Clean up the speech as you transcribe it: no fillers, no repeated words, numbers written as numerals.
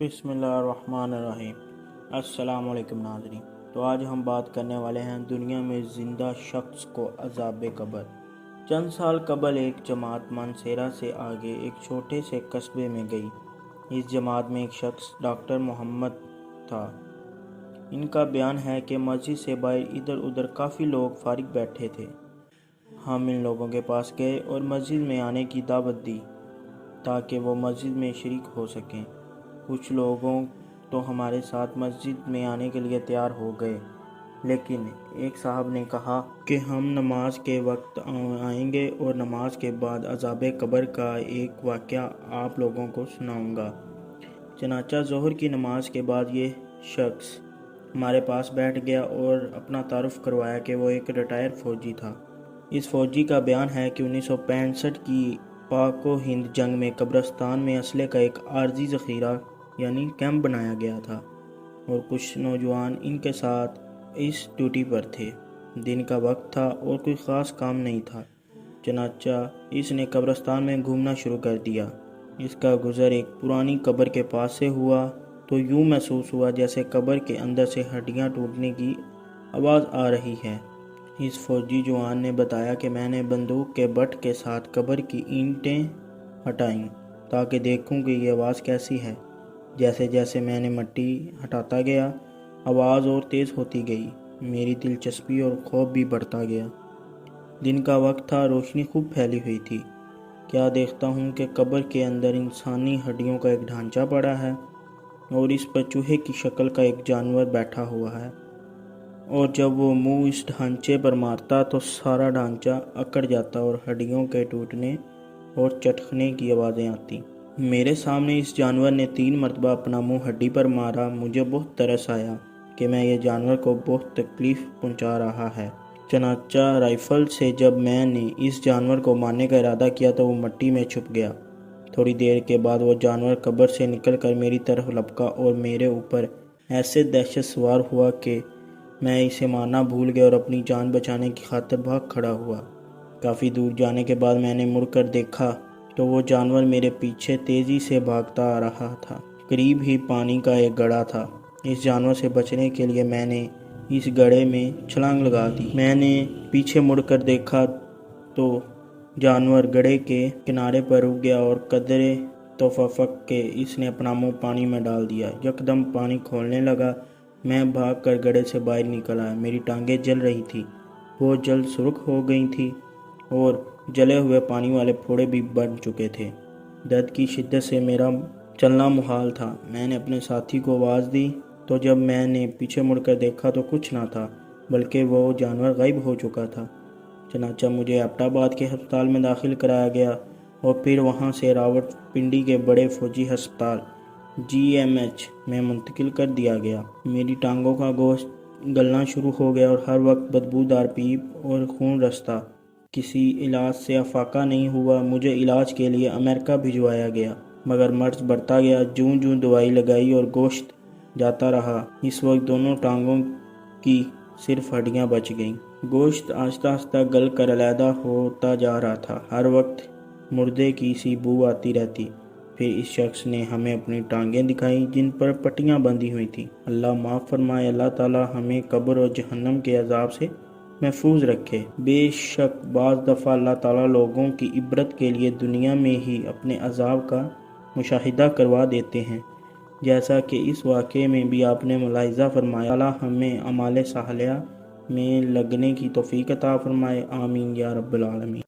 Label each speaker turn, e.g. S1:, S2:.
S1: بسم اللہ الرحمن الرحیم۔ السلام علیکم ناظرین۔ تو آج ہم بات کرنے والے ہیں دنیا میں زندہ شخص کو عذاب قبر۔ چند سال قبل ایک جماعت مانسیرا سے آگے ایک چھوٹے سے قصبے میں گئی۔ اس جماعت میں ایک شخص ڈاکٹر محمد تھا۔ ان کا بیان ہے کہ مسجد سے باہر ادھر ادھر کافی لوگ فارغ بیٹھے تھے۔ ہم ان لوگوں کے پاس گئے اور مسجد میں آنے کی دعوت دی تاکہ وہ مسجد میں شریک ہو سکیں۔ کچھ لوگوں تو ہمارے ساتھ مسجد میں آنے کے لیے تیار ہو گئے، لیکن ایک صاحب نے کہا کہ ہم نماز کے وقت آئیں گے اور نماز کے بعد عذاب قبر کا ایک واقعہ آپ لوگوں کو سناؤں گا۔ چنانچہ ظہر کی نماز کے بعد یہ شخص ہمارے پاس بیٹھ گیا اور اپنا تعارف کروایا کہ وہ ایک ریٹائر فوجی تھا۔ اس فوجی کا بیان ہے کہ 1965 کی پاک و ہند جنگ میں قبرستان میں اسلحے کا ایک عارضی ذخیرہ یعنی کیمپ بنایا گیا تھا اور کچھ نوجوان ان کے ساتھ اس ڈیوٹی پر تھے۔ دن کا وقت تھا اور کوئی خاص کام نہیں تھا، چنانچہ اس نے قبرستان میں گھومنا شروع کر دیا۔ اس کا گزر ایک پرانی قبر کے پاس سے ہوا تو یوں محسوس ہوا جیسے قبر کے اندر سے ہڈیاں ٹوٹنے کی آواز آ رہی ہے۔ اس فوجی جوان نے بتایا کہ میں نے بندوق کے بٹ کے ساتھ قبر کی اینٹیں ہٹائیں تاکہ دیکھوں کہ یہ آواز کیسی ہے۔ جیسے جیسے میں نے مٹی ہٹاتا گیا، آواز اور تیز ہوتی گئی۔ میری دلچسپی اور خوف بھی بڑھتا گیا۔ دن کا وقت تھا، روشنی خوب پھیلی ہوئی تھی۔ کیا دیکھتا ہوں کہ قبر کے اندر انسانی ہڈیوں کا ایک ڈھانچہ پڑا ہے اور اس پر چوہے کی شکل کا ایک جانور بیٹھا ہوا ہے، اور جب وہ منہ اس ڈھانچے پر مارتا تو سارا ڈھانچہ اکڑ جاتا اور ہڈیوں کے ٹوٹنے اور چٹکنے کی آوازیں آتی۔ میرے سامنے اس جانور نے 3 مرتبہ اپنا منہ ہڈی پر مارا۔ مجھے بہت ترس آیا کہ میں یہ جانور کو بہت تکلیف پہنچا رہا ہے۔ چنانچہ رائفل سے جب میں نے اس جانور کو مارنے کا ارادہ کیا تو وہ مٹی میں چھپ گیا۔ تھوڑی دیر کے بعد وہ جانور قبر سے نکل کر میری طرف لپکا اور میرے اوپر ایسے دہشت سوار ہوا کہ میں اسے مارنا بھول گیا اور اپنی جان بچانے کی خاطر بھاگ کھڑا ہوا۔ کافی دور جانے کے بعد میں نے مڑ کر دیکھا تو وہ جانور میرے پیچھے تیزی سے بھاگتا آ رہا تھا۔ قریب ہی پانی کا ایک گڑھا تھا۔ اس جانور سے بچنے کے لیے میں نے اس گڑھے میں چھلانگ لگا دی۔ میں نے پیچھے مڑ کر دیکھا تو جانور گڑھے کے کنارے پر رک گیا اور قدرے توفق کے اس نے اپنا منہ پانی میں ڈال دیا۔ یکدم پانی کھولنے لگا۔ میں بھاگ کر گڑھے سے باہر نکل آیا۔ میری ٹانگیں جل رہی تھیں، وہ جلد سرخ ہو گئی تھیں اور جلے ہوئے پانی والے پھوڑے بھی بن چکے تھے۔ درد کی شدت سے میرا چلنا محال تھا۔ میں نے اپنے ساتھی کو آواز دی تو جب میں نے پیچھے مڑ کر دیکھا تو کچھ نہ تھا بلکہ وہ جانور غائب ہو چکا تھا۔ چنانچہ مجھے ایبٹ آباد کے ہسپتال میں داخل کرایا گیا اور پھر وہاں سے راول پنڈی کے بڑے فوجی ہسپتال GMH میں منتقل کر دیا گیا۔ میری ٹانگوں کا گوشت گلنا شروع ہو گیا اور ہر وقت بدبودار پیپ اور خون رستا۔ کسی علاج سے افاقہ نہیں ہوا۔ مجھے علاج کے لیے امریکہ بھجوایا گیا، مگر مرض بڑھتا گیا۔ جوں جوں دوائی لگائی اور گوشت جاتا رہا، اس وقت دونوں ٹانگوں کی صرف ہڈیاں بچ گئیں۔ گوشت آہستہ آہستہ گل کر علیحدہ ہوتا جا رہا تھا۔ ہر وقت مردے کی سی بو آتی رہتی۔ پھر اس شخص نے ہمیں اپنی ٹانگیں دکھائیں جن پر پٹیاں بندھی ہوئی تھیں۔ اللہ معاف فرمائے، اللہ تعالی ہمیں قبر اور جہنم کے عذاب سے محفوظ رکھے۔ بے شک بعض دفعہ اللہ تعالیٰ لوگوں کی عبرت کے لیے دنیا میں ہی اپنے عذاب کا مشاہدہ کروا دیتے ہیں، جیسا کہ اس واقعے میں بھی آپ نے ملاحظہ فرمایا۔ اللہ ہمیں اعمال صالحہ میں لگنے کی توفیق عطا فرمائے، آمین یا رب العالمین۔